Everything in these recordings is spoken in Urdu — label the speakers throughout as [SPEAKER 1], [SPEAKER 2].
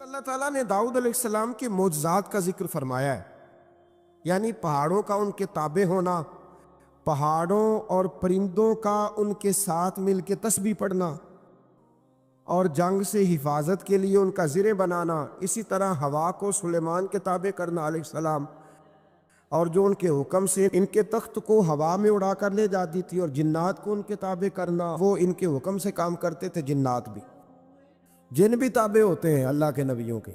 [SPEAKER 1] اللہ تعالیٰ نے داؤد علیہ السلام کے معجزات کا ذکر فرمایا ہے، یعنی پہاڑوں کا ان کے تابع ہونا، پہاڑوں اور پرندوں کا ان کے ساتھ مل کے تسبیح پڑھنا، اور جنگ سے حفاظت کے لیے ان کا زرہ بنانا، اسی طرح ہوا کو سلیمان کے تابع کرنا علیہ السلام، اور جو ان کے حکم سے ان کے تخت کو ہوا میں اڑا کر لے جاتی تھی، اور جنات کو ان کے تابع کرنا، وہ ان کے حکم سے کام کرتے تھے۔ جنات بھی، جن بھی تابع ہوتے ہیں اللہ کے نبیوں کے۔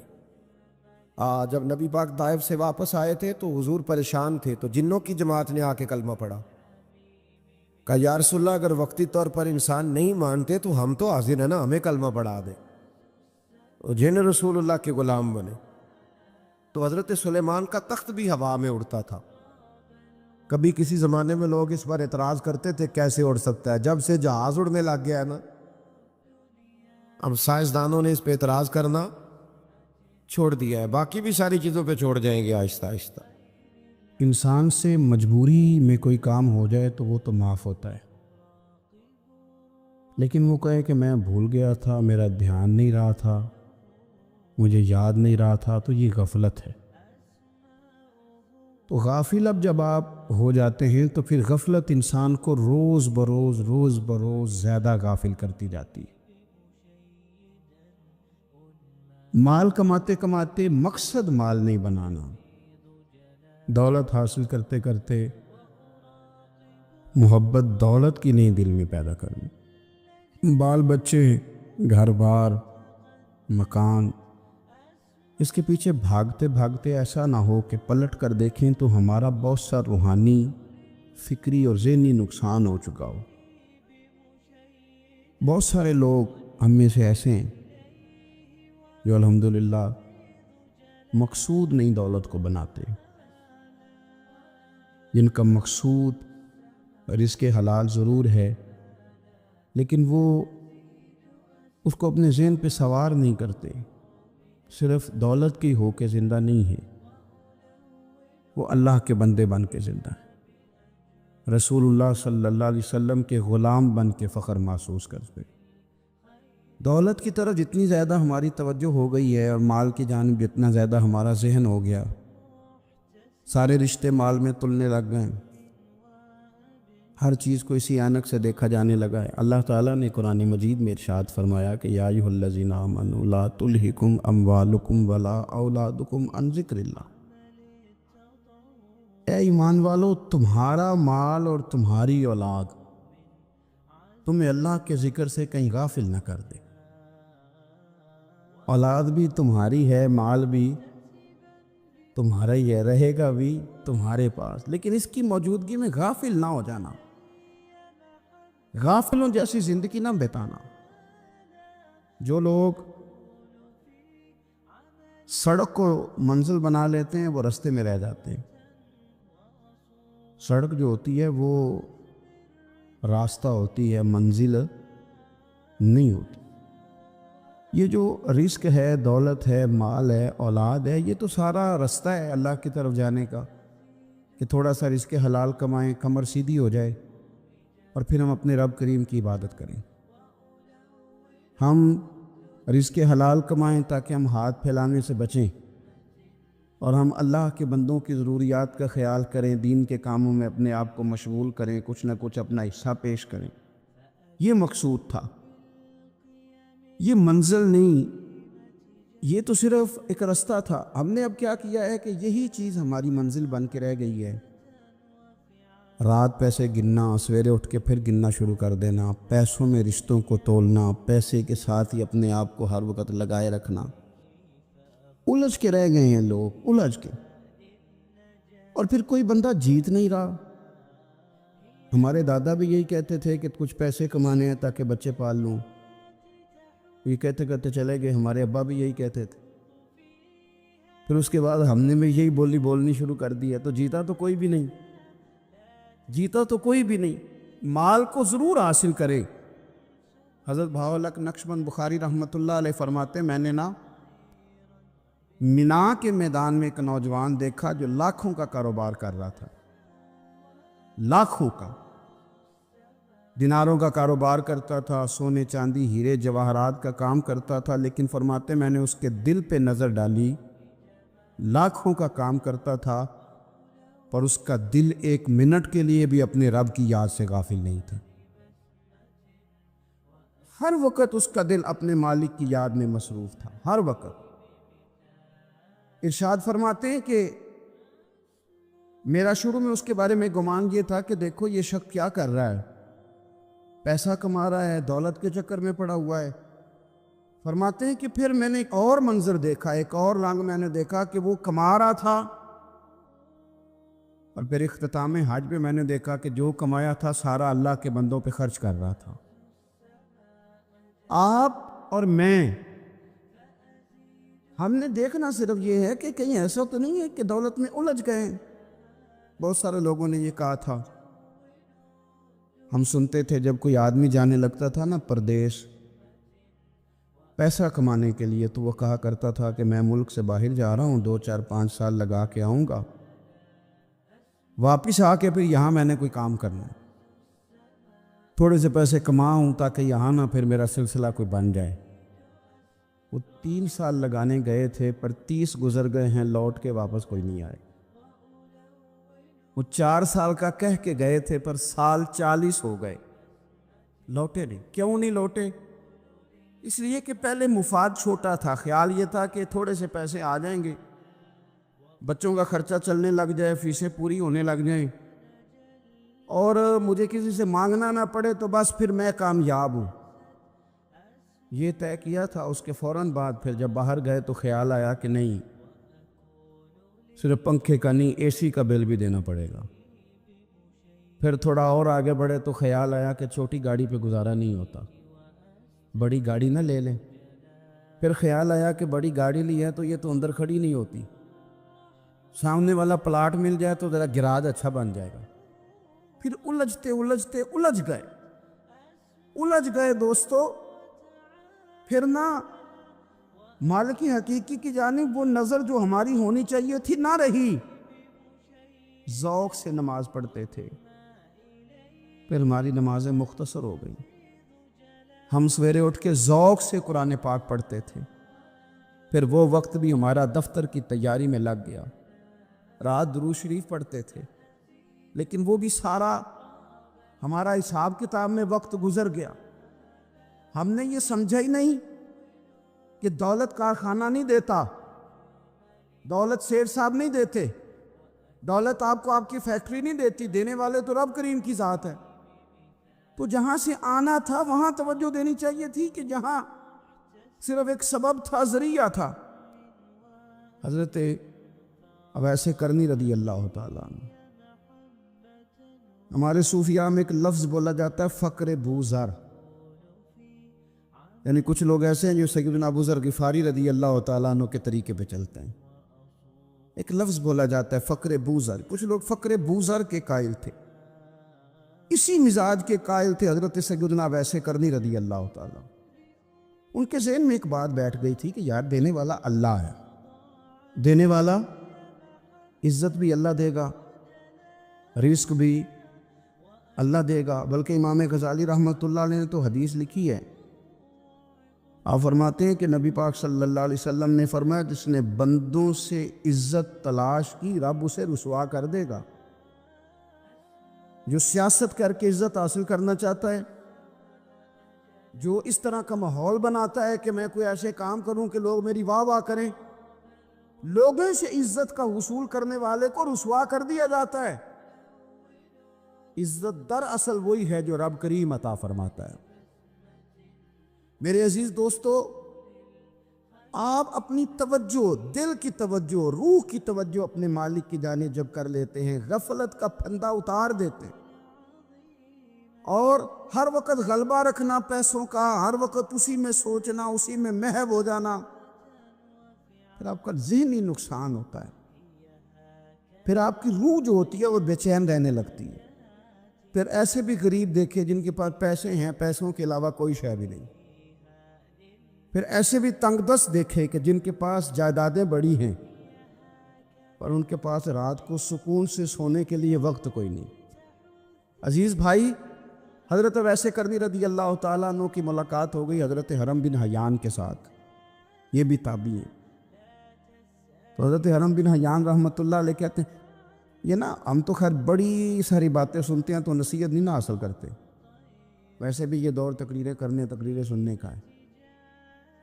[SPEAKER 1] جب نبی پاک طائف سے واپس آئے تھے تو حضور پریشان تھے، تو جنوں کی جماعت نے آ کے کلمہ پڑھا، کہا یا رسول اللہ اگر وقتی طور پر انسان نہیں مانتے تو ہم تو حاضر ہیں نا، ہمیں کلمہ پڑھا دیں۔ جن رسول اللہ کے غلام بنے تو حضرت سلیمان کا تخت بھی ہوا میں اڑتا تھا۔ کبھی کسی زمانے میں لوگ اس پر اعتراض کرتے تھے کیسے اڑ سکتا ہے، جب سے جہاز اڑنے لگ گیا ہے نا، اب سائنسدانوں نے اس پہ اعتراض کرنا چھوڑ دیا ہے، باقی بھی ساری چیزوں پہ چھوڑ جائیں گے آہستہ آہستہ۔
[SPEAKER 2] انسان سے مجبوری میں کوئی کام ہو جائے تو وہ تو معاف ہوتا ہے، لیکن وہ کہے کہ میں بھول گیا تھا، میرا دھیان نہیں رہا تھا، مجھے یاد نہیں رہا تھا، تو یہ غفلت ہے۔ تو غافل اب جب آپ ہو جاتے ہیں تو پھر غفلت انسان کو روز بروز زیادہ غافل کرتی جاتی ہے۔ مال کماتے کماتے مقصد مال نہیں بنانا، دولت حاصل کرتے کرتے محبت دولت کی نہیں دل میں پیدا کرنی، بال بچے، گھر بار، مکان، اس کے پیچھے بھاگتے بھاگتے ایسا نہ ہو کہ پلٹ کر دیکھیں تو ہمارا بہت سا روحانی، فکری اور ذہنی نقصان ہو چکا ہو۔ بہت سارے لوگ ہم میں سے ایسے ہیں جو الحمدللہ مقصود نہیں دولت کو بناتے، جن کا مقصود رزق حلال ضرور ہے لیکن وہ اس کو اپنے ذہن پہ سوار نہیں کرتے، صرف دولت کی ہو کے زندہ نہیں ہے، وہ اللہ کے بندے بن کے زندہ ہے، رسول اللہ صلی اللہ علیہ وسلم کے غلام بن کے فخر محسوس کرتے۔ دولت کی طرف جتنی زیادہ ہماری توجہ ہو گئی ہے اور مال کی جانب جتنا زیادہ ہمارا ذہن ہو گیا، سارے رشتے مال میں تلنے لگ گئے، ہر چیز کو اسی عینک سے دیکھا جانے لگا ہے۔ اللہ تعالیٰ نے قرآن مجید میں ارشاد فرمایا کہ یا ایھا الذین آمنوا لا تلھکم اموالکم ولا اولادکم عن ذکر اللہ، اے ایمان والو تمہارا مال اور تمہاری اولاد تمہیں اللہ کے ذکر سے کہیں غافل نہ کر دے۔ اولاد بھی تمہاری ہے، مال بھی تمہارا ہی ہے، رہے گا بھی تمہارے پاس، لیکن اس کی موجودگی میں غافل نہ ہو جانا، غافلوں جیسی زندگی نہ بتانا۔ جو لوگ سڑک کو منزل بنا لیتے ہیں وہ رستے میں رہ جاتے ہیں۔ سڑک جو ہوتی ہے وہ راستہ ہوتی ہے، منزل نہیں ہوتی۔ یہ جو رزق ہے، دولت ہے، مال ہے، اولاد ہے، یہ تو سارا رستہ ہے اللہ کی طرف جانے کا، کہ تھوڑا سا رزق حلال کمائیں، کمر سیدھی ہو جائے، اور پھر ہم اپنے رب کریم کی عبادت کریں۔ ہم رزق حلال کمائیں تاکہ ہم ہاتھ پھیلانے سے بچیں، اور ہم اللہ کے بندوں کی ضروریات کا خیال کریں، دین کے کاموں میں اپنے آپ کو مشغول کریں، کچھ نہ کچھ اپنا حصہ پیش کریں۔ یہ مقصود تھا، یہ منزل نہیں، یہ تو صرف ایک رستہ تھا۔ ہم نے اب کیا کیا ہے کہ یہی چیز ہماری منزل بن کے رہ گئی ہے۔ رات پیسے گننا، سویرے اٹھ کے پھر گننا شروع کر دینا، پیسوں میں رشتوں کو تولنا، پیسے کے ساتھ ہی اپنے آپ کو ہر وقت لگائے رکھنا، الجھ کے رہ گئے ہیں لوگ، الجھ کے، اور پھر کوئی بندہ جیت نہیں رہا۔ ہمارے دادا بھی یہی کہتے تھے کہ کچھ پیسے کمانے ہیں تاکہ بچے پال لوں، یہ کہتے کہتے چلے گئے۔ ہمارے ابا بھی یہی کہتے تھے، پھر اس کے بعد ہم نے بھی یہی بولنی شروع کر دی ہے، تو جیتا تو کوئی بھی نہیں، جیتا تو کوئی بھی نہیں۔ مال کو ضرور حاصل کرے۔ حضرت بہاءالحق نقشبند بخاری رحمۃ اللہ علیہ فرماتے ہیں، میں نے مینا کے میدان میں ایک نوجوان دیکھا جو لاکھوں کا کاروبار کر رہا تھا، لاکھوں کا، دیناروں کا کاروبار کرتا تھا، سونے چاندی ہیرے جواہرات کا کام کرتا تھا، لیکن فرماتے میں نے اس کے دل پہ نظر ڈالی، لاکھوں کا کام کرتا تھا پر اس کا دل ایک منٹ کے لیے بھی اپنے رب کی یاد سے غافل نہیں تھا۔ ہر وقت اس کا دل اپنے مالک کی یاد میں مصروف تھا، ہر وقت۔ ارشاد فرماتے ہیں کہ میرا شروع میں اس کے بارے میں گمان یہ تھا کہ دیکھو یہ شخص کیا کر رہا ہے، پیسہ کما رہا ہے، دولت کے چکر میں پڑا ہوا ہے۔ فرماتے ہیں کہ پھر میں نے ایک اور منظر دیکھا، ایک اور رنگ میں نے دیکھا کہ وہ کما رہا تھا، اور پھر اختتام حج پہ میں نے دیکھا کہ جو کمایا تھا سارا اللہ کے بندوں پہ خرچ کر رہا تھا۔ آپ اور میں، ہم نے دیکھنا صرف یہ ہے کہ کہیں ایسا تو نہیں ہے کہ دولت میں الجھ گئے۔ بہت سارے لوگوں نے یہ کہا تھا، ہم سنتے تھے جب کوئی آدمی جانے لگتا تھا نا پردیش پیسہ کمانے کے لیے، تو وہ کہا کرتا تھا کہ میں ملک سے باہر جا رہا ہوں، 2 4 5 سال لگا کے آؤں گا، واپس آ کے پھر یہاں میں نے کوئی کام کرنا ہے، تھوڑے سے پیسے کماؤں تاکہ یہاں نہ پھر میرا سلسلہ کوئی بن جائے۔ وہ 3 سال لگانے گئے تھے پر 30 گزر گئے ہیں، لوٹ کے واپس کوئی نہیں آئے۔ وہ 4 سال کا کہہ کے گئے تھے پر سال 40 ہو گئے، لوٹے نہیں۔ کیوں نہیں لوٹے؟ اس لیے کہ پہلے مفاد چھوٹا تھا، خیال یہ تھا کہ تھوڑے سے پیسے آ جائیں گے، بچوں کا خرچہ چلنے لگ جائے، فیسیں پوری ہونے لگ جائیں، اور مجھے کسی سے مانگنا نہ پڑے، تو بس پھر میں کامیاب ہوں۔ یہ طے کیا تھا۔ اس کے فوراً بعد پھر جب باہر گئے تو خیال آیا کہ نہیں، صرف پنکھے کا نہیں، اے سی کا بل بھی دینا پڑے گا۔ پھر تھوڑا اور آگے بڑھے تو خیال آیا کہ چھوٹی گاڑی پہ گزارا نہیں ہوتا، بڑی گاڑی نہ لے لیں۔ پھر خیال آیا کہ بڑی گاڑی لی ہے تو یہ تو اندر کھڑی نہیں ہوتی، سامنے والا پلاٹ مل جائے تو ذرا گراج اچھا بن جائے گا۔ پھر الجھ گئے دوستو۔ پھر نہ مالک حقیقی کی جانب وہ نظر جو ہماری ہونی چاہیے تھی نہ رہی۔ ذوق سے نماز پڑھتے تھے، پھر ہماری نمازیں مختصر ہو گئیں۔ ہم سویرے اٹھ کے ذوق سے قرآن پاک پڑھتے تھے، پھر وہ وقت بھی ہمارا دفتر کی تیاری میں لگ گیا۔ رات درود شریف پڑھتے تھے، لیکن وہ بھی سارا ہمارا حساب کتاب میں وقت گزر گیا۔ ہم نے یہ سمجھا ہی نہیں کہ دولت کارخانہ نہیں دیتا، دولت سیٹ صاحب نہیں دیتے، دولت آپ کو آپ کی فیکٹری نہیں دیتی، دینے والے تو رب کریم کی ذات ہے۔ تو جہاں سے آنا تھا وہاں توجہ دینی چاہیے تھی کہ جہاں صرف ایک سبب تھا، ذریعہ تھا۔ حضرت اویس کرنی رضی اللہ تعالیٰ عنہ، ہمارے صوفیاء میں ایک لفظ بولا جاتا ہے فقر بوذر، یعنی کچھ لوگ ایسے ہیں جو سیدنا ابو ذر غفاری رضی اللہ تعالیٰ عنہ کے طریقے پہ چلتے ہیں۔ ایک لفظ بولا جاتا ہے فقر بوذر، کچھ لوگ فقر بوذر کے قائل تھے، اسی مزاج کے قائل تھے حضرت سیدنا اویس کرنی رضی اللہ تعالیٰ۔ ان کے ذہن میں ایک بات بیٹھ گئی تھی کہ یار دینے والا اللہ ہے، دینے والا عزت بھی اللہ دے گا، رزق بھی اللہ دے گا۔ بلکہ امام غزالی رحمۃ اللہ علیہ نے تو حدیث لکھی ہے، آپ فرماتے ہیں کہ نبی پاک صلی اللہ علیہ وسلم نے فرمایا جس نے بندوں سے عزت تلاش کی رب اسے رسوا کر دے گا۔ جو سیاست کر کے عزت حاصل کرنا چاہتا ہے، جو اس طرح کا ماحول بناتا ہے کہ میں کوئی ایسے کام کروں کہ لوگ میری واہ واہ کریں، لوگوں سے عزت کا حصول کرنے والے کو رسوا کر دیا جاتا ہے۔ عزت دراصل وہی ہے جو رب کریم عطا فرماتا ہے۔ میرے عزیز دوستو، آپ اپنی توجہ، دل کی توجہ، روح کی توجہ اپنے مالک کی جانب جب کر لیتے ہیں، غفلت کا پھندا اتار دیتے ہیں، اور ہر وقت غلبہ رکھنا پیسوں کا، ہر وقت اسی میں سوچنا، اسی میں محو ہو جانا، پھر آپ کا ذہنی نقصان ہوتا ہے۔ پھر آپ کی روح جو ہوتی ہے وہ بے چین رہنے لگتی ہے۔ پھر ایسے بھی غریب دیکھے جن کے پاس پیسے ہیں، پیسوں کے علاوہ کوئی شے بھی نہیں۔ پھر ایسے بھی تنگ دست دیکھے کہ جن کے پاس جائیدادیں بڑی ہیں پر ان کے پاس رات کو سکون سے سونے کے لیے وقت کوئی نہیں۔ عزیز بھائی، حضرت ویسے کرنی رضی اللہ تعالیٰ عنہ کی ملاقات ہو گئی حضرت حرم بن حیان کے ساتھ، یہ بھی تابعی ہیں۔ تو حضرت حرم بن حیان رحمۃ اللہ علیہ کہتے ہیں یہ نا ہم تو خیر بڑی ساری باتیں سنتے ہیں تو نصیحت نہیں نہ حاصل کرتے، ویسے بھی یہ دور تقریریں سننے کا ہے۔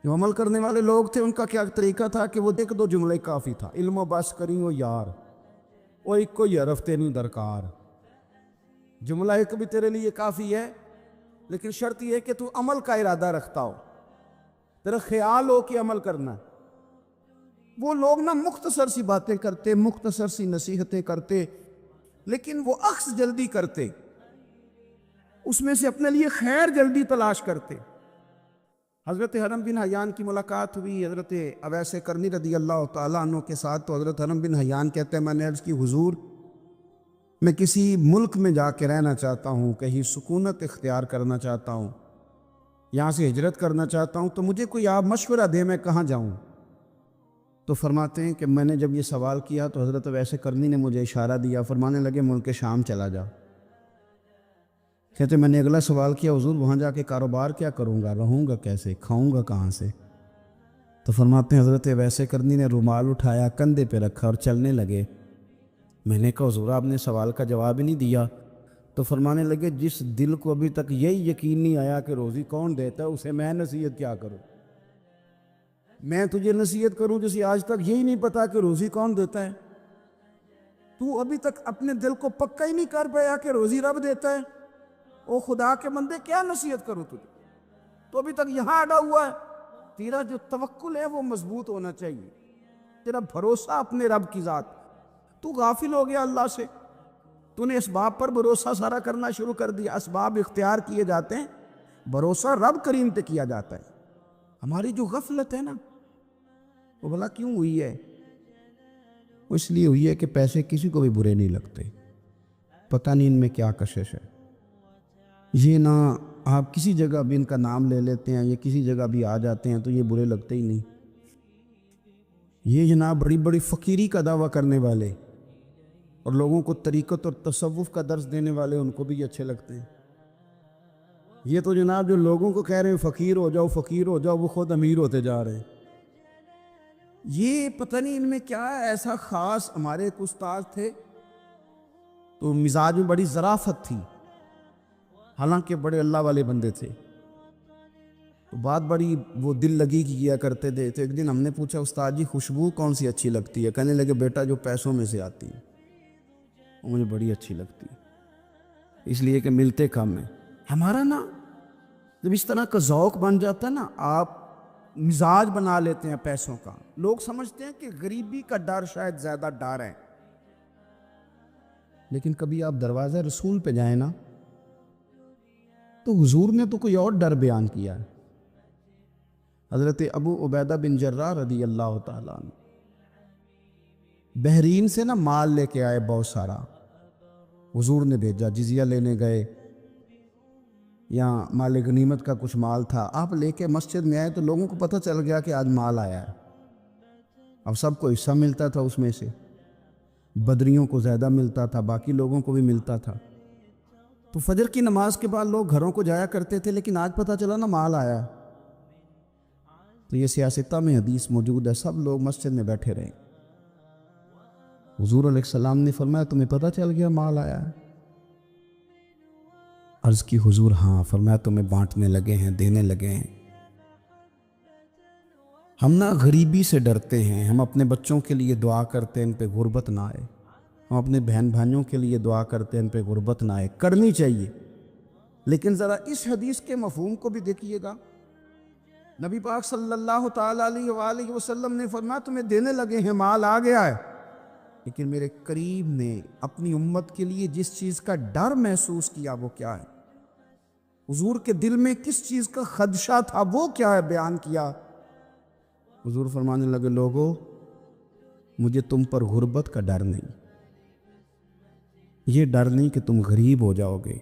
[SPEAKER 2] جو عمل کرنے والے لوگ تھے ان کا کیا طریقہ تھا کہ وہ ایک دو جملے کافی تھا، علم و بس کری ہو یار وہ ایک کوئی حرف تے نہیں درکار، جملہ ایک بھی تیرے لیے کافی ہے، لیکن شرط یہ ہے کہ تو عمل کا ارادہ رکھتا ہو، تیرا خیال ہو کہ عمل کرنا ہے۔ وہ لوگ نا مختصر سی باتیں کرتے، مختصر سی نصیحتیں کرتے، لیکن وہ اخذ جلدی کرتے، اس میں سے اپنے لیے خیر جلدی تلاش کرتے۔ حضرت حرم بن حیان کی ملاقات ہوئی حضرت اویس کرنی رضی اللہ تعالیٰ عنہ کے ساتھ، تو حضرت حرم بن حیان کہتے ہیں میں نے عرض کی حضور میں کسی ملک میں جا کے رہنا چاہتا ہوں، کہیں سکونت اختیار کرنا چاہتا ہوں، یہاں سے ہجرت کرنا چاہتا ہوں، تو مجھے کوئی آپ مشورہ دے میں کہاں جاؤں؟ تو فرماتے ہیں کہ میں نے جب یہ سوال کیا تو حضرت ویسے کرنی نے مجھے اشارہ دیا، فرمانے لگے ملک شام چلا جا۔ کہتے میں نے اگلا سوال کیا حضور وہاں جا کے کاروبار کیا کروں گا، رہوں گا کیسے، کھاؤں گا کہاں سے؟ تو فرماتے ہیں حضرت ویسے کرنی نے رومال اٹھایا، کندھے پہ رکھا اور چلنے لگے۔ میں نے کہا حضور آپ نے سوال کا جواب ہی نہیں دیا۔ تو فرمانے لگے جس دل کو ابھی تک یہی یقین نہیں آیا کہ روزی کون دیتا ہے اسے میں نصیحت کیا کروں؟ میں تجھے نصیحت کروں جسے آج تک یہی نہیں پتا کہ روزی کون دیتا ہے؟ تو ابھی تک اپنے دل کو پکا ہی نہیں کر پایا کہ روزی رب دیتا ہے؟ او خدا کے بندے کیا نصیحت کروں تجھے؟ تو ابھی تک یہاں اڑا ہوا ہے۔ تیرا جو توکل ہے وہ مضبوط ہونا چاہیے، تیرا بھروسہ اپنے رب کی ذات۔ تو غافل ہو گیا اللہ سے، تو نے اسباب پر بھروسہ سارا کرنا شروع کر دیا۔ اسباب اختیار کیے جاتے ہیں، بھروسہ رب کریم پہ کیا جاتا ہے۔ ہماری جو غفلت ہے نا وہ بھلا کیوں ہوئی ہے؟ وہ اس لیے ہوئی ہے کہ پیسے کسی کو بھی برے نہیں لگتے، پتہ نہیں ان میں کیا کشش ہے۔ یہ نہ آپ کسی جگہ بھی ان کا نام لے لیتے ہیں یا کسی جگہ بھی آ جاتے ہیں تو یہ برے لگتے ہی نہیں۔ یہ جناب بڑی بڑی فقیری کا دعویٰ کرنے والے اور لوگوں کو طریقت اور تصوف کا درس دینے والے ان کو بھی اچھے لگتے ہیں۔ یہ تو جناب جو لوگوں کو کہہ رہے ہیں فقیر ہو جاؤ فقیر ہو جاؤ، وہ خود امیر ہوتے جا رہے ہیں۔ یہ پتہ نہیں ان میں کیا ہے ایسا خاص۔ ہمارے ایک استاد تھے تو مزاج میں بڑی ظرافت تھی، حالانکہ بڑے اللہ والے بندے تھے، تو بات بڑی وہ دل لگی کی کیا کرتے تھے۔ تو ایک دن ہم نے پوچھا استاد جی خوشبو کون سی اچھی لگتی ہے؟ کہنے لگے بیٹا جو پیسوں میں سے آتی ہے وہ مجھے بڑی اچھی لگتی ہے، اس لیے کہ ملتے کم ہیں۔ ہمارا نا جب اس طرح کا ذوق بن جاتا ہے نا، آپ مزاج بنا لیتے ہیں پیسوں کا۔ لوگ سمجھتے ہیں کہ غریبی کا ڈر شاید زیادہ ڈر ہے، لیکن کبھی آپ دروازہ رسول پہ جائیں نا تو حضور نے تو کوئی اور ڈر بیان کیا ہے۔ حضرت ابو عبیدہ بن جراح رضی اللہ تعالیٰ عنہ بحرین سے نا مال لے کے آئے بہت سارا، حضور نے بھیجا، جزیہ لینے گئے یا مال غنیمت کا کچھ مال تھا، آپ لے کے مسجد میں آئے تو لوگوں کو پتہ چل گیا کہ آج مال آیا ہے۔ اب سب کو حصہ ملتا تھا اس میں سے، بدریوں کو زیادہ ملتا تھا، باقی لوگوں کو بھی ملتا تھا۔ تو فجر کی نماز کے بعد لوگ گھروں کو جایا کرتے تھے، لیکن آج پتہ چلا نا مال آیا ہے۔ تو یہ سیاستہ میں حدیث موجود ہے، سب لوگ مسجد میں بیٹھے رہے۔ حضور علیہ السلام نے فرمایا تمہیں پتہ چل گیا مال آیا ہے؟ عرض کی حضور ہاں۔ فرمایا تمہیں بانٹنے لگے ہیں، دینے لگے ہیں۔ ہم نا غریبی سے ڈرتے ہیں، ہم اپنے بچوں کے لیے دعا کرتے ہیں ان پہ غربت نہ آئے، ہم اپنے بہن بھائیوں کے لیے دعا کرتے ہیں ان پہ غربت نہ آئے، کرنی چاہیے، لیکن ذرا اس حدیث کے مفہوم کو بھی دیکھیے گا۔ نبی پاک صلی اللہ تعالیٰ علیہ وآلہ وسلم نے فرمایا تمہیں دینے لگے ہیں، مال آ گیا ہے، لیکن میرے قریب نے اپنی امت کے لیے جس چیز کا ڈر محسوس کیا وہ کیا ہے؟ حضور کے دل میں کس چیز کا خدشہ تھا وہ کیا ہے بیان کیا۔ حضور فرمانے لگے لوگو مجھے تم پر غربت کا ڈر نہیں، یہ ڈر نہیں کہ تم غریب ہو جاؤ گے،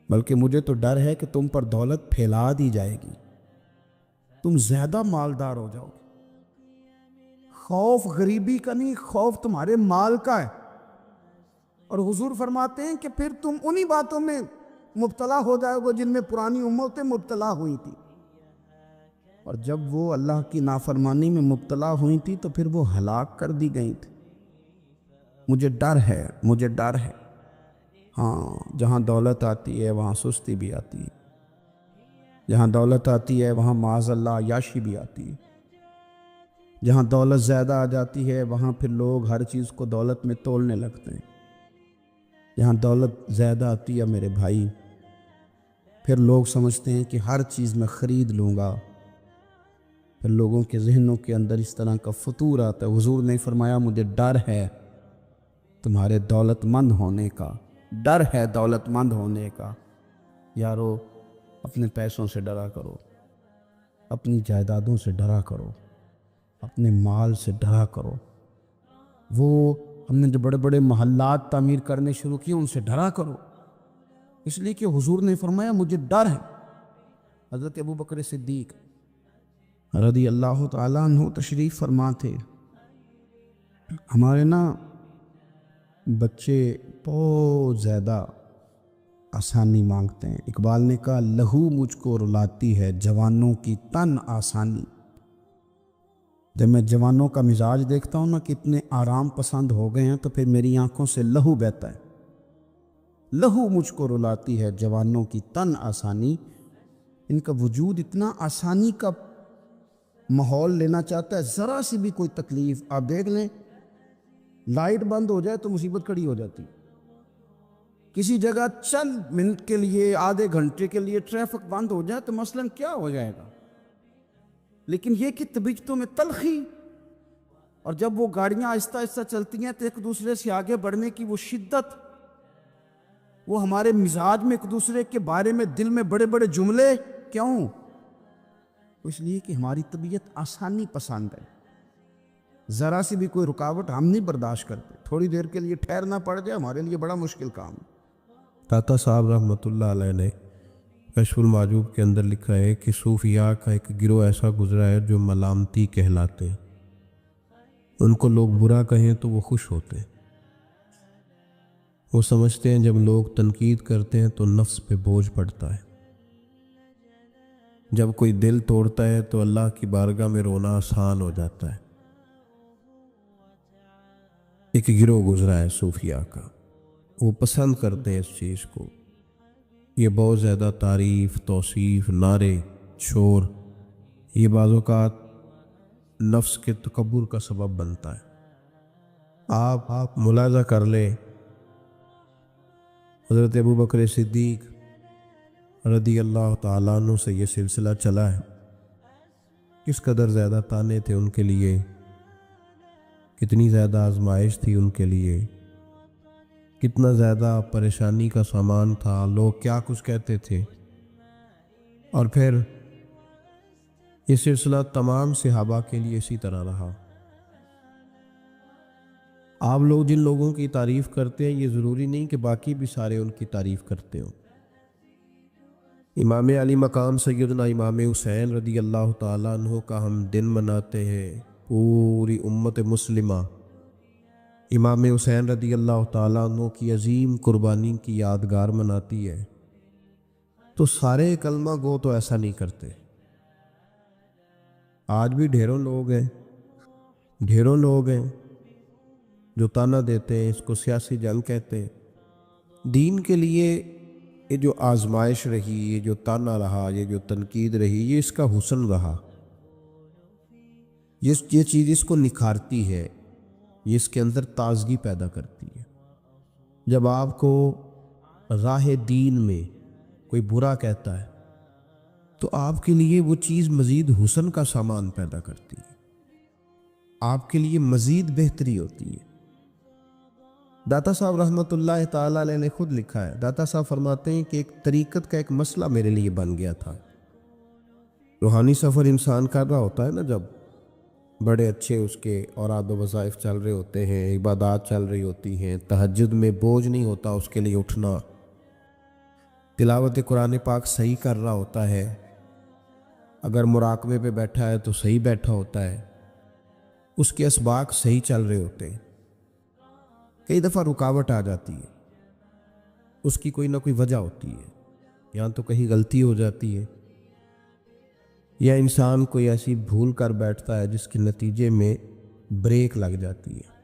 [SPEAKER 2] بلکہ مجھے تو ڈر ہے کہ تم پر دولت پھیلا دی جائے گی، تم زیادہ مالدار ہو جاؤ گے۔ خوف غریبی کا نہیں، خوف تمہارے مال کا ہے۔ اور حضور فرماتے ہیں کہ پھر تم انہی باتوں میں مبتلا ہو جائے گا جن میں پرانی امتیں مبتلا ہوئی تھی، اور جب وہ اللہ کی نافرمانی میں مبتلا ہوئی تھی تو پھر وہ ہلاک کر دی گئی تھی۔ مجھے ڈر ہے، مجھے ڈر ہے۔ ہاں، جہاں دولت آتی ہے وہاں سستی بھی آتی ہے، جہاں دولت آتی ہے وہاں معاذ اللہ عیاشی بھی آتی ہے، جہاں دولت زیادہ آ جاتی ہے وہاں پھر لوگ ہر چیز کو دولت میں تولنے لگتے ہیں۔ جہاں دولت زیادہ آتی ہے میرے بھائی، پھر لوگ سمجھتے ہیں کہ ہر چیز میں خرید لوں گا، پھر لوگوں کے ذہنوں کے اندر اس طرح کا فطور آتا ہے۔ حضور نے فرمایا مجھے ڈر ہے تمہارے دولت مند ہونے کا، ڈر ہے دولت مند ہونے کا۔ یارو، اپنے پیسوں سے ڈرا کرو، اپنی جائیدادوں سے ڈرا کرو، اپنے مال سے ڈرا کرو۔ وہ ہم نے جو بڑے بڑے محلات تعمیر کرنے شروع کیے ان سے ڈرا کرو، اس لیے کہ حضور نے فرمایا مجھے ڈر ہے۔ حضرت ابو بکر صدیق رضی اللہ تعالیٰ عنہ تشریف فرما تھے۔ ہمارے بچے بہت زیادہ آسانی مانگتے ہیں۔ اقبال نے کہا لہو مجھ کو رلاتی ہے جوانوں کی تن آسانی۔ جب میں جوانوں کا مزاج دیکھتا ہوں کتنے آرام پسند ہو گئے ہیں تو پھر میری آنکھوں سے لہو بہتا ہے۔ لہو مجھ کو رلاتی ہے جوانوں کی تن آسانی۔ ان کا وجود اتنا آسانی کا ماحول لینا چاہتا ہے، ذرا سی بھی کوئی تکلیف آپ دیکھ لیں، لائٹ بند ہو جائے تو مصیبت کھڑی ہو جاتی، کسی جگہ چند منٹ کے لیے آدھے گھنٹے کے لیے ٹریفک بند ہو جائے تو مثلاً کیا ہو جائے گا، لیکن یہ کہ طبیعتوں میں تلخی، اور جب وہ گاڑیاں آہستہ آہستہ چلتی ہیں تو ایک دوسرے سے آگے بڑھنے کی وہ شدت، وہ ہمارے مزاج میں ایک دوسرے کے بارے میں دل میں بڑے بڑے جملے، کیوں؟ اس لیے کہ ہماری طبیعت آسانی پسند ہے، ذرا سی بھی کوئی رکاوٹ ہم نہیں برداشت کرتے، تھوڑی دیر کے لیے ٹھہرنا پڑ جائے ہمارے لیے بڑا مشکل کام ہے۔
[SPEAKER 3] داتا صاحب رحمۃ اللہ علیہ نے کشف المعجوب کے اندر لکھا ہے کہ صوفیاء کا ایک گروہ ایسا گزرا ہے جو ملامتی کہلاتے ہیں، ان کو لوگ برا کہیں تو وہ خوش ہوتے ہیں، وہ سمجھتے ہیں جب لوگ تنقید کرتے ہیں تو نفس پہ بوجھ پڑتا ہے، جب کوئی دل توڑتا ہے تو اللہ کی بارگاہ میں رونا آسان ہو جاتا ہے۔ ایک گروہ گزرا ہے صوفیاء کا، وہ پسند کرتے ہیں اس چیز کو، یہ بہت زیادہ تعریف، توصیف، نعرے، شور، یہ بعض اوقات نفس کے تکبر کا سبب بنتا ہے۔ آپ ملاحظہ کر لیں، حضرت ابو بکر صدیق رضی اللہ تعالیٰ عنہ سے یہ سلسلہ چلا ہے، کس قدر زیادہ تانے تھے ان کے لیے، کتنی زیادہ آزمائش تھی ان کے لیے، کتنا زیادہ پریشانی کا سامان تھا، لوگ کیا کچھ کہتے تھے، اور پھر یہ سلسلہ تمام صحابہ کے لیے اسی طرح رہا۔ آپ لوگ جن لوگوں کی تعریف کرتے ہیں یہ ضروری نہیں کہ باقی بھی سارے ان کی تعریف کرتے ہوں۔ امام علی مقام سیدنا امام حسین رضی اللہ تعالیٰ عنہ کا ہم دن مناتے ہیں، پوری امت مسلمہ امام حسین رضی اللہ تعالیٰ عنہ کی عظیم قربانی کی یادگار مناتی ہے، تو سارے کلمہ گو تو ایسا نہیں کرتے۔ آج بھی ڈھیروں لوگ ہیں جو تانا دیتے ہیں، اس کو سیاسی جنگ کہتے ہیں۔ دین کے لیے یہ جو آزمائش رہی، یہ جو تانا رہا، یہ جو تنقید رہی، یہ اس کا حسن رہا، یہ چیز اس کو نکھارتی ہے، یہ اس کے اندر تازگی پیدا کرتی ہے۔ جب آپ کو راہ دین میں کوئی برا کہتا ہے تو آپ کے لیے وہ چیز مزید حسن کا سامان پیدا کرتی ہے، آپ کے لیے مزید بہتری ہوتی ہے۔ داتا صاحب رحمۃ اللہ تعالیٰ علیہ نے خود لکھا ہے، داتا صاحب فرماتے ہیں کہ ایک طریقت کا ایک مسئلہ میرے لیے بن گیا تھا۔ روحانی سفر انسان کر رہا ہوتا ہے نا، جب بڑے اچھے اس کے اوراد و وظائف چل رہے ہوتے ہیں، عبادات چل رہی ہوتی ہیں، تہجد میں بوجھ نہیں ہوتا اس کے لیے اٹھنا، تلاوت قرآن پاک صحیح کر رہا ہوتا ہے، اگر مراقبے پہ بیٹھا ہے تو صحیح بیٹھا ہوتا ہے، اس کے اسباق صحیح چل رہے ہوتے ہیں، کئی دفعہ رکاوٹ آ جاتی ہے، اس کی کوئی نہ کوئی وجہ ہوتی ہے، یہاں تو کہیں غلطی ہو جاتی ہے، یا انسان کوئی ایسی بھول کر بیٹھتا ہے جس کے نتیجے میں بریک لگ جاتی ہے۔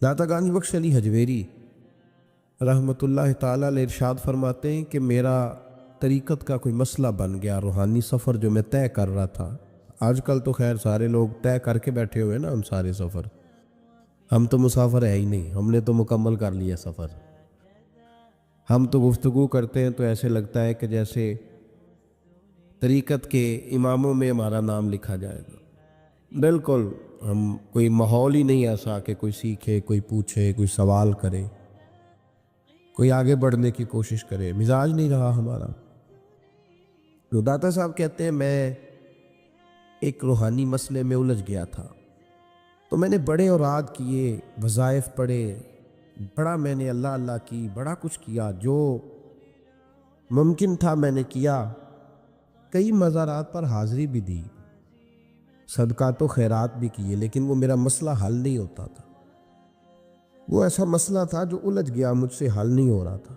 [SPEAKER 3] داتا گانج بخش علی حجویری رحمۃ اللہ تعالیٰ علیہ ارشاد فرماتے ہیں کہ میرا طریقت کا کوئی مسئلہ بن گیا، روحانی سفر جو میں طے کر رہا تھا۔ آج کل تو خیر سارے لوگ طے کر کے بیٹھے ہوئے نا، ہم سارے سفر، ہم تو مسافر ہے ہی نہیں، ہم نے تو مکمل کر لیا سفر۔ ہم تو گفتگو کرتے ہیں تو ایسے لگتا ہے کہ جیسے طریقت کے اماموں میں ہمارا نام لکھا جائے گا۔ بالکل ہم کوئی ماحول ہی نہیں ایسا کہ کوئی سیکھے، کوئی پوچھے، کوئی سوال کرے، کوئی آگے بڑھنے کی کوشش کرے، مزاج نہیں رہا ہمارا۔ تو داتا صاحب کہتے ہیں میں ایک روحانی مسئلے میں الجھ گیا تھا، تو میں نے بڑے اوراد کیے، وظائف پڑھے، بڑا میں نے اللہ اللہ کی، بڑا کچھ کیا، جو ممکن تھا میں نے کیا، کئی مزارات پر حاضری بھی دی، صدقات و خیرات بھی کیے، لیکن وہ میرا مسئلہ حل نہیں ہوتا تھا۔ وہ ایسا مسئلہ تھا جو الجھ گیا، مجھ سے حل نہیں ہو رہا تھا۔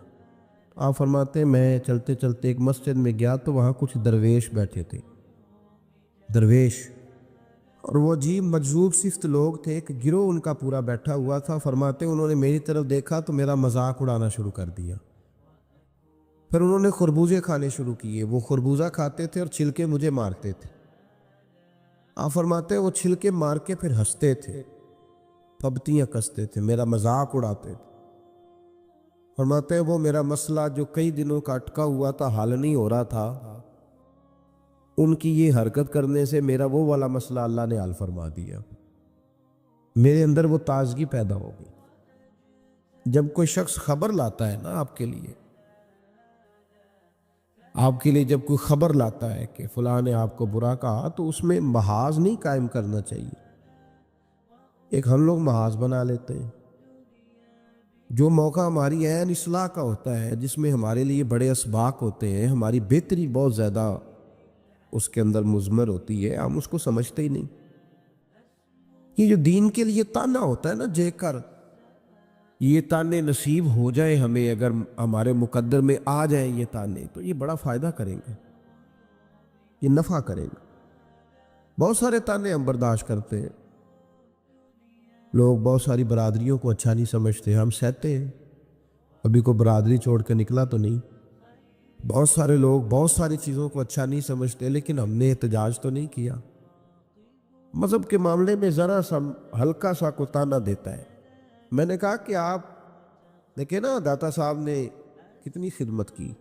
[SPEAKER 3] آپ فرماتے ہیں میں چلتے چلتے ایک مسجد میں گیا تو وہاں کچھ درویش بیٹھے تھے، درویش، اور وہ عجیب مجذوب صفت لوگ تھے، ایک گروہ ان کا پورا بیٹھا ہوا تھا۔ فرماتے ہیں انہوں نے میری طرف دیکھا تو میرا مذاق اڑانا شروع کر دیا، پھر انہوں نے خربوزے کھانے شروع کیے، وہ خربوزہ کھاتے تھے اور چھلکے مجھے مارتے تھے۔ آپ فرماتے ہیں وہ چھلکے مار کے پھر ہنستے تھے، پھبتیاں کستے تھے، میرا مذاق اڑاتے تھے۔ فرماتے ہیں وہ میرا مسئلہ جو کئی دنوں کا اٹکا ہوا تھا، حل نہیں ہو رہا تھا، ان کی یہ حرکت کرنے سے میرا وہ والا مسئلہ اللہ نے حل فرما دیا۔ میرے اندر وہ تازگی پیدا ہو گئی۔ جب کوئی شخص خبر لاتا ہے نا آپ کے لیے جب کوئی خبر لاتا ہے کہ فلاں نے آپ کو برا کہا، تو اس میں محاذ نہیں قائم کرنا چاہیے۔ ایک ہم لوگ محاذ بنا لیتے ہیں، جو موقع ہماری عین اصلاح کا ہوتا ہے، جس میں ہمارے لیے بڑے اسباق ہوتے ہیں، ہماری بہتری بہت زیادہ اس کے اندر مضمر ہوتی ہے، ہم اس کو سمجھتے ہی نہیں۔ یہ جو دین کے لیے تانا ہوتا ہے نا جے کر، یہ تانے نصیب ہو جائیں ہمیں، اگر ہمارے مقدر میں آ جائیں یہ تانے، تو یہ بڑا فائدہ کریں گے، یہ نفع کریں گے۔ بہت سارے تانے ہم برداشت کرتے ہیں، لوگ بہت ساری برادریوں کو اچھا نہیں سمجھتے، ہم سہتے ہیں، ابھی کوئی برادری چھوڑ کے نکلا تو نہیں۔ بہت سارے لوگ بہت ساری چیزوں کو اچھا نہیں سمجھتے، لیکن ہم نے احتجاج تو نہیں کیا۔ مذہب کے معاملے میں ذرا سا ہلکا سا کو تانا دیتا ہے۔ میں نے کہا کہ آپ دیکھیں نا داتا صاحب نے کتنی خدمت کی،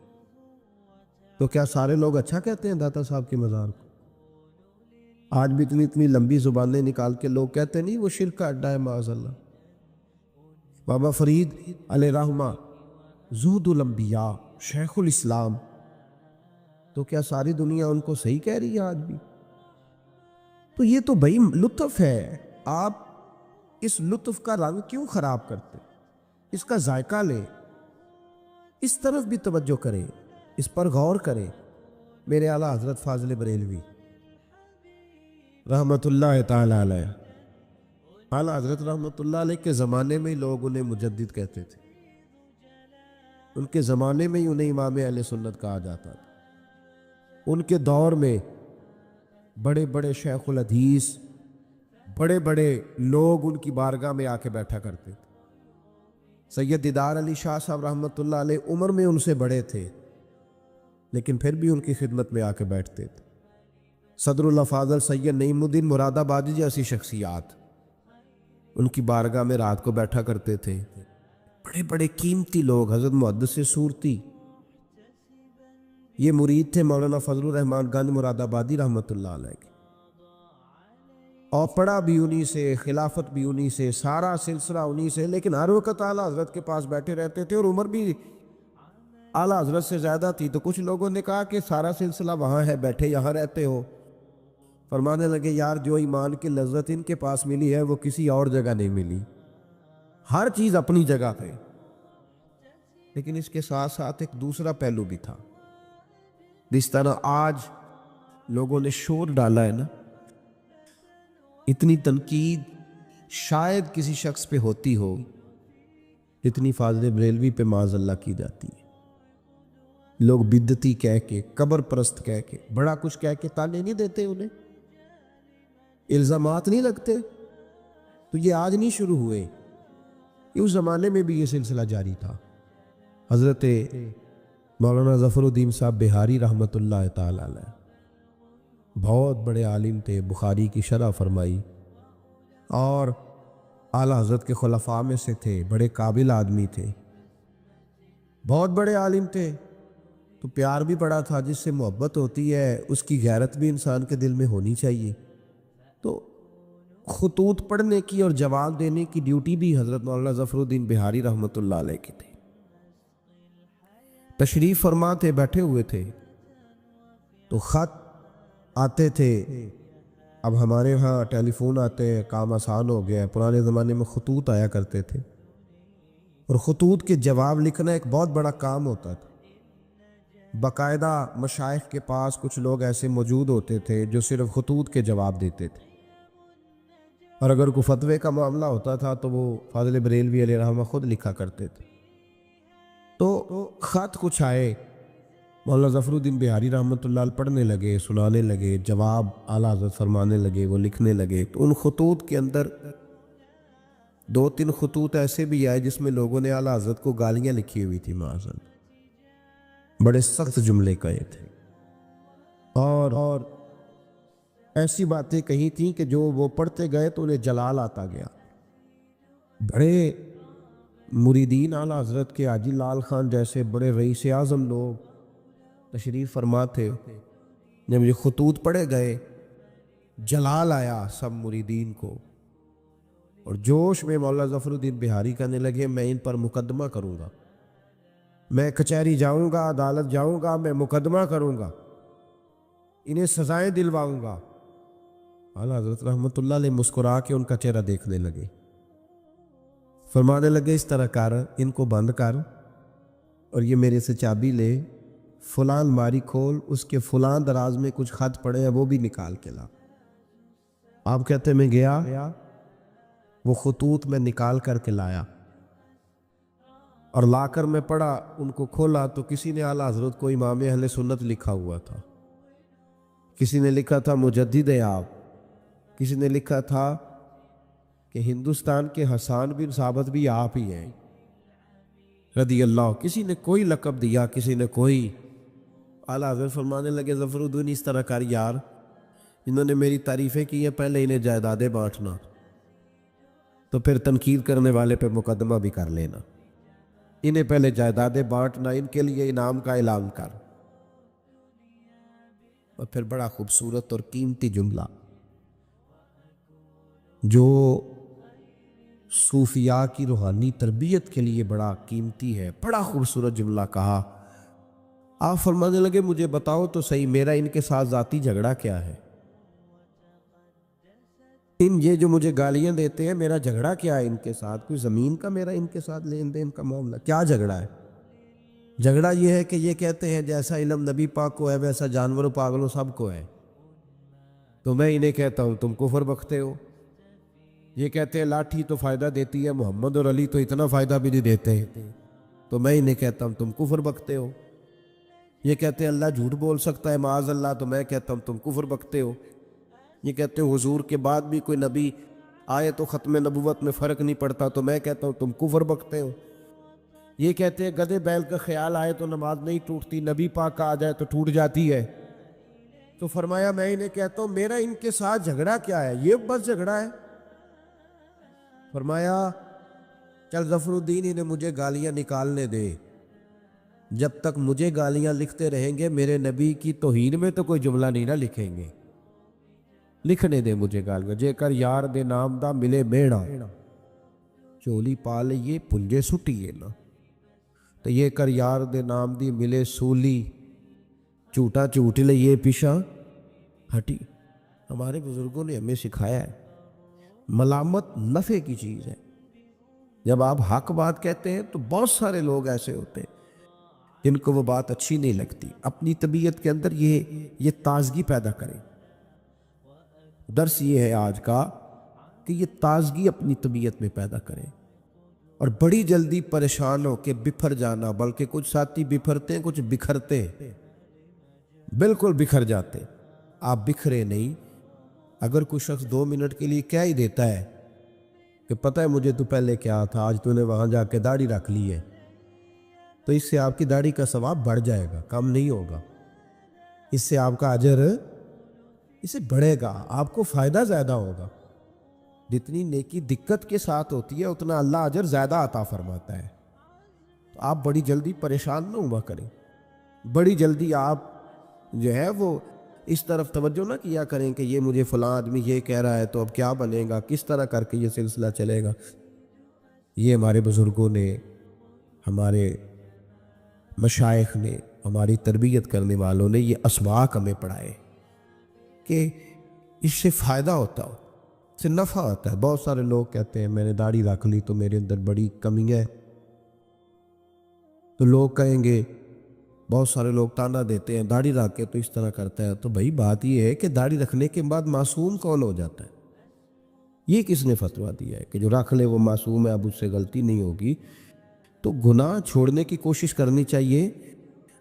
[SPEAKER 3] تو کیا سارے لوگ اچھا کہتے ہیں داتا صاحب کے مزار کو؟ آج بھی اتنی لمبی زبانیں نکال کے لوگ کہتے نہیں وہ شرک کا اڈا ہے، معاذ اللہ۔ بابا فرید علیہ رحمہ، زہد الانبیاء، شیخ الاسلام، تو کیا ساری دنیا ان کو صحیح کہہ رہی ہے آج بھی؟ تو یہ تو بھائی لطف ہے، آپ اس لطف کا رنگ کیوں خراب کرتے؟ اس کا ذائقہ لیں، اس طرف بھی توجہ کریں، اس پر غور کریں۔ میرے اعلیٰ حضرت فاضل بریلوی رحمۃ اللہ تعالی علیہ، اعلیٰ حضرت رحمۃ اللہ علیہ کے زمانے میں لوگ انہیں مجدد کہتے تھے، ان کے زمانے میں ہی انہیں امام اہل سنت کہا جاتا تھا۔ ان کے دور میں بڑے بڑے شیخ الحدیث، بڑے بڑے لوگ ان کی بارگاہ میں آ کے بیٹھا کرتے تھے۔ سید دیدار علی شاہ صاحب رحمۃ اللہ علیہ عمر میں ان سے بڑے تھے، لیکن پھر بھی ان کی خدمت میں آ کے بیٹھتے تھے۔ صدر اللہ فاضل سید نعیم الدین مراد آبادی جیسی شخصیات ان کی بارگاہ میں رات کو بیٹھا کرتے تھے۔ بڑے بڑے قیمتی لوگ، حضرت محدث سورتی، یہ مرید تھے مولانا فضل الرحمان گنج مراد آبادی رحمۃ اللہ علیہ کے، اور پڑھا بھی انہی سے، خلافت بھی انہی سے، سارا سلسلہ انہی سے، لیکن ہر وقت اعلیٰ حضرت کے پاس بیٹھے رہتے تھے، اور عمر بھی اعلیٰ حضرت سے زیادہ تھی۔ تو کچھ لوگوں نے کہا کہ سارا سلسلہ وہاں ہے، بیٹھے یہاں رہتے ہو۔ فرمانے لگے یار جو ایمان کی لذت ان کے پاس ملی ہے وہ کسی اور جگہ نہیں ملی، ہر چیز اپنی جگہ پہ، لیکن اس کے ساتھ ساتھ ایک دوسرا پہلو بھی تھا۔ جس طرح آج لوگوں نے شور ڈالا ہے نا، اتنی تنقید شاید کسی شخص پہ ہوتی ہو جتنی فاضل بریلوی پہ معاذ اللہ کی جاتی ہے۔ لوگ بدعتی کہہ کے، قبر پرست کہہ کے، بڑا کچھ کہہ کے تانے نہیں دیتے، انہیں الزامات نہیں لگتے. تو یہ آج نہیں شروع ہوئے، اس زمانے میں بھی یہ سلسلہ جاری تھا. حضرت مولانا ظفر الدین صاحب بہاری رحمۃ اللہ تعالی علیہ بہت بڑے عالم تھے، بخاری کی شرح فرمائی، اور اعلیٰ حضرت کے خلفاء میں سے تھے، بڑے قابل آدمی تھے، بہت بڑے عالم تھے. تو پیار بھی بڑا تھا، جس سے محبت ہوتی ہے اس کی غیرت بھی انسان کے دل میں ہونی چاہیے. تو خطوط پڑھنے کی اور جواب دینے کی ڈیوٹی بھی حضرت مولانا ظفر الدین بہاری رحمۃ اللہ علیہ کی تھی. تشریف فرما تھے، بیٹھے ہوئے تھے، تو خط آتے تھے. اب ہمارے ہاں ٹیلی فون آتے ہیں، کام آسان ہو گیا ہے. پرانے زمانے میں خطوط آیا کرتے تھے، اور خطوط کے جواب لکھنا ایک بہت بڑا کام ہوتا تھا. باقاعدہ مشائخ کے پاس کچھ لوگ ایسے موجود ہوتے تھے جو صرف خطوط کے جواب دیتے تھے، اور اگر کوئی فتوے کا معاملہ ہوتا تھا تو وہ فاضل بریلوی علیہ رحمہ خود لکھا کرتے تھے. تو خط کچھ آئے، مولانا ظفر الدین بہاری رحمۃ اللہ علیہ پڑھنے لگے، سنانے لگے، جواب اعلیٰ حضرت فرمانے لگے، وہ لکھنے لگے. تو ان خطوط کے اندر 2-3 خطوط ایسے بھی آئے جس میں لوگوں نے اعلیٰ حضرت کو گالیاں لکھی ہوئی تھی، معاذ اللہ، بڑے سخت جملے کہے تھے، اور ایسی باتیں کہی تھیں کہ جو وہ پڑھتے گئے تو انہیں جلال آتا گیا. بڑے مریدین اعلیٰ حضرت کے حاجی لال خان جیسے بڑے رئیس اعظم لوگ تشریف فرما تھے. جب یہ خطوط پڑھے گئے، جلال آیا سب مریدین کو، اور جوش میں مولانا ظفر الدین بہاری کہنے لگے میں ان پر مقدمہ کروں گا، میں کچہری جاؤں گا، عدالت جاؤں گا، میں مقدمہ کروں گا، انہیں سزائیں دلواؤں گا. اعلیٰ حضرت رحمۃ اللہ علیہ مسکرا کے ان کا چہرہ دیکھنے لگے، فرمانے لگے اس طرح کر، ان کو بند کر، اور یہ میرے سے چابی لے، فلاں الماری کھول، اس کے فلاں دراز میں کچھ خط پڑے ہیں، وہ بھی نکال کے لا. آپ کہتے میں گیا، وہ خطوط میں نکال کر کے لایا، اور لا کر میں پڑھا. ان کو کھولا تو کسی نے اعلیٰ حضرت کو امام اہل سنت لکھا ہوا تھا، کسی نے لکھا تھا مجدد آپ، کسی نے لکھا تھا کہ ہندوستان کے حسان بن ثابت بھی آپ ہی ہیں رضی اللہ. کسی نے کوئی لقب دیا، کسی نے کوئی. اعلیٰ حضرت فرمانے لگے ظفر الدین اس طرح کر یار، انہوں نے میری تعریفیں کی ہیں، پہلے انہیں جائیدادیں بانٹنا، تو پھر تنقید کرنے والے پہ مقدمہ بھی کر لینا. انہیں پہلے جائیدادیں بانٹنا، ان کے لیے انعام کا اعلان کر. اور پھر بڑا خوبصورت اور قیمتی جملہ جو صوفیاء کی روحانی تربیت کے لیے بڑا قیمتی ہے، بڑا خوبصورت جملہ کہا. آپ فرمانے لگے مجھے بتاؤ تو صحیح، میرا ان کے ساتھ ذاتی جھگڑا کیا ہے؟ یہ جو مجھے گالیاں دیتے ہیں، میرا جھگڑا کیا ہے ان کے ساتھ؟ کوئی زمین کا میرا ان کے ساتھ لین دین کا معاملہ؟ کیا جھگڑا ہے؟ جھگڑا یہ ہے کہ یہ کہتے ہیں جیسا علم نبی پاک کو ہے ویسا جانوروں پاگلوں سب کو ہے، تو میں انہیں کہتا ہوں تم کفر بکتے ہو. یہ کہتے ہیں لاٹھی تو فائدہ دیتی ہے، محمد اور علی تو اتنا فائدہ بھی نہیں دیتے، تو میں انہیں کہتا ہوں تم کفر بکتے ہو. یہ کہتے ہیں اللہ جھوٹ بول سکتا ہے معاذ اللہ، تو میں کہتا ہوں تم کفر بکتے ہو. یہ کہتے ہیں حضور کے بعد بھی کوئی نبی آئے تو ختم نبوت میں فرق نہیں پڑتا، تو میں کہتا ہوں تم کفر بکتے ہو. یہ کہتے ہیں گدھے بیل کا خیال آئے تو نماز نہیں ٹوٹتی، نبی پاک کا آ جائے تو ٹوٹ جاتی ہے. تو فرمایا میں انہیں کہتا ہوں میرا ان کے ساتھ جھگڑا کیا ہے؟ یہ بس جھگڑا ہے. فرمایا چل ظفر الدین انہیں مجھے گالیاں نکالنے دے، جب تک مجھے گالیاں لکھتے رہیں گے میرے نبی کی توہین میں تو کوئی جملہ نہیں نہ لکھیں گے. لکھنے دے مجھے گالیاں. جے کر یار دے نام دا ملے میڑا، چولی پا لئیے پنجے سٹیے نا، تو یہ کر یار دے نام دی ملے سولی، جھوٹا جھوٹ لئیے پیشہ ہٹی. ہمارے بزرگوں نے ہمیں سکھایا ہے ملامت نفع کی چیز ہے. جب آپ حق بات کہتے ہیں تو بہت سارے لوگ ایسے ہوتے ہیں جن کو وہ بات اچھی نہیں لگتی. اپنی طبیعت کے اندر یہ تازگی پیدا کریں. درس یہ ہے آج کا کہ یہ تازگی اپنی طبیعت میں پیدا کریں. اور بڑی جلدی پریشان ہو کے بکھر جانا، بلکہ کچھ ساتھی بکھرتے ہیں، کچھ بکھرتے ہیں، بالکل بکھر جاتے ہیں۔ آپ بکھرے نہیں۔ اگر کوئی شخص 2 منٹ کے لیے کہہ ہی دیتا ہے کہ پتہ ہے مجھے تو پہلے کیا تھا، آج تو نے وہاں جا کے داڑھی رکھ لی ہے، تو اس سے آپ کی داڑھی کا ثواب بڑھ جائے گا، کم نہیں ہوگا۔ اس سے آپ کا اجر اسے بڑھے گا، آپ کو فائدہ زیادہ ہوگا۔ جتنی نیکی دقت کے ساتھ ہوتی ہے اتنا اللہ اجر زیادہ عطا فرماتا ہے۔ تو آپ بڑی جلدی پریشان نہ ہوا کریں، بڑی جلدی آپ جو ہے وہ اس طرف توجہ نہ کیا کریں کہ یہ مجھے فلاں آدمی یہ کہہ رہا ہے تو اب کیا بنے گا، کس طرح کر کے یہ سلسلہ چلے گا۔ یہ ہمارے بزرگوں نے، ہمارے مشائخ نے، ہماری تربیت کرنے والوں نے یہ اسباق ہمیں پڑھائے کہ اس سے فائدہ ہوتا ہو، اس سے نفع ہوتا ہے۔ بہت سارے لوگ کہتے ہیں میں نے داڑھی رکھ لی تو میرے اندر بڑی کمی ہے، تو لوگ کہیں گے، بہت سارے لوگ تانا دیتے ہیں داڑھی رکھ کے تو اس طرح کرتا ہے۔ تو بھائی بات یہ ہے کہ داڑھی رکھنے کے بعد معصوم کون ہو جاتا ہے؟ یہ کس نے فتویٰ دیا ہے کہ جو رکھ لے وہ معصوم ہے، اب اس سے غلطی نہیں ہوگی؟ تو گناہ چھوڑنے کی کوشش کرنی چاہیے،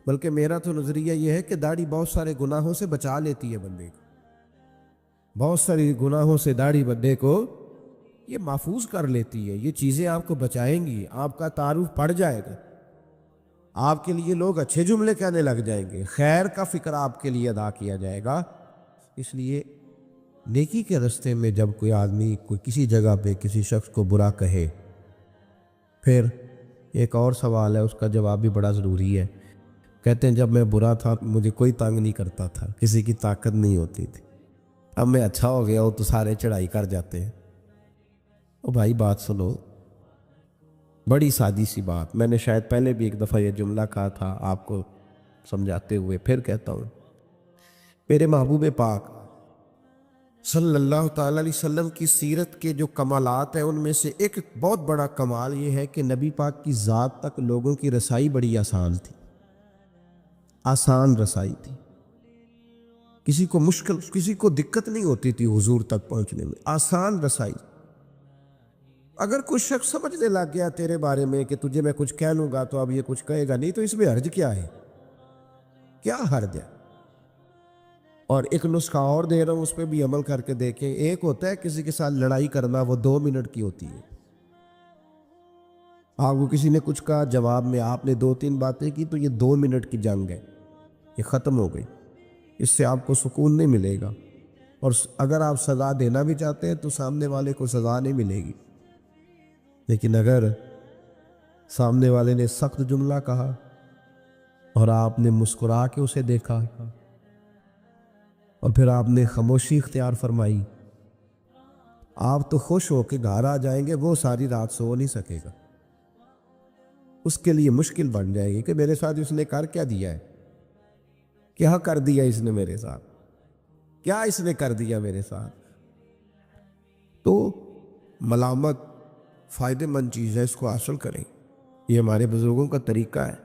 [SPEAKER 3] بلکہ میرا تو نظریہ یہ ہے کہ داڑھی بہت سارے گناہوں سے بچا لیتی ہے بندے کو، بہت ساری گناہوں سے داڑھی بندے کو یہ محفوظ کر لیتی ہے۔ یہ چیزیں آپ کو بچائیں گی، آپ کا تعارف پڑ جائے گا، آپ کے لیے لوگ اچھے جملے کہنے لگ جائیں گے، خیر کا فکر آپ کے لیے ادا کیا جائے گا۔ اس لیے نیکی کے راستے میں جب کوئی آدمی کوئی کسی جگہ پہ کسی شخص کو برا کہے، پھر ایک اور سوال ہے، اس کا جواب بھی بڑا ضروری ہے۔ کہتے ہیں جب میں برا تھا مجھے کوئی تنگ نہیں کرتا تھا، کسی کی طاقت نہیں ہوتی تھی، اب میں اچھا ہو گیا ہوں تو سارے چڑھائی کر جاتے ہیں۔ او بھائی بات سنو، بڑی سادی سی بات، میں نے شاید پہلے بھی ایک دفعہ یہ جملہ کہا تھا آپ کو سمجھاتے ہوئے، پھر کہتا ہوں۔ میرے محبوب پاک صلی اللہ تعالیٰ علیہ وسلم کی سیرت کے جو کمالات ہیں ان میں سے ایک بہت بڑا کمال یہ ہے کہ نبی پاک کی ذات تک لوگوں کی رسائی بڑی آسان تھی، آسان رسائی تھی، کسی کو مشکل، کسی کو دقت نہیں ہوتی تھی حضور تک پہنچنے میں، آسان رسائی۔ اگر کوئی شخص سمجھنے لگ گیا تیرے بارے میں کہ تجھے میں کچھ کہہ لوں گا تو اب یہ کچھ کہے گا نہیں، تو اس میں حرج کیا ہے؟ کیا حرج ہے؟ اور ایک نسخہ اور دے رہا ہوں، اس پہ بھی عمل کر کے دیکھیں۔ ایک ہوتا ہے کسی کے ساتھ لڑائی کرنا، وہ 2 منٹ کی ہوتی ہے۔ آپ کو کسی نے کچھ کہا، جواب میں آپ نے 2-3 باتیں کی، تو یہ 2 منٹ کی جنگ ہے، یہ ختم ہو گئی۔ اس سے آپ کو سکون نہیں ملے گا، اور اگر آپ سزا دینا بھی چاہتے ہیں تو سامنے والے کو سزا نہیں ملے گی۔ لیکن اگر سامنے والے نے سخت جملہ کہا اور آپ نے مسکرا کے اسے دیکھا اور پھر آپ نے خاموشی اختیار فرمائی، آپ تو خوش ہو کے گھر آ جائیں گے، وہ ساری رات سو نہیں سکے گا۔ اس کے لیے مشکل بن جائے گی کہ میرے ساتھ اس نے کر کیا دیا ہے، کیا کر دیا اس نے میرے ساتھ، کیا اس نے کر دیا میرے ساتھ۔ تو ملامت فائدہ مند چیز ہے، اس کو حاصل کریں، یہ ہمارے بزرگوں کا طریقہ ہے۔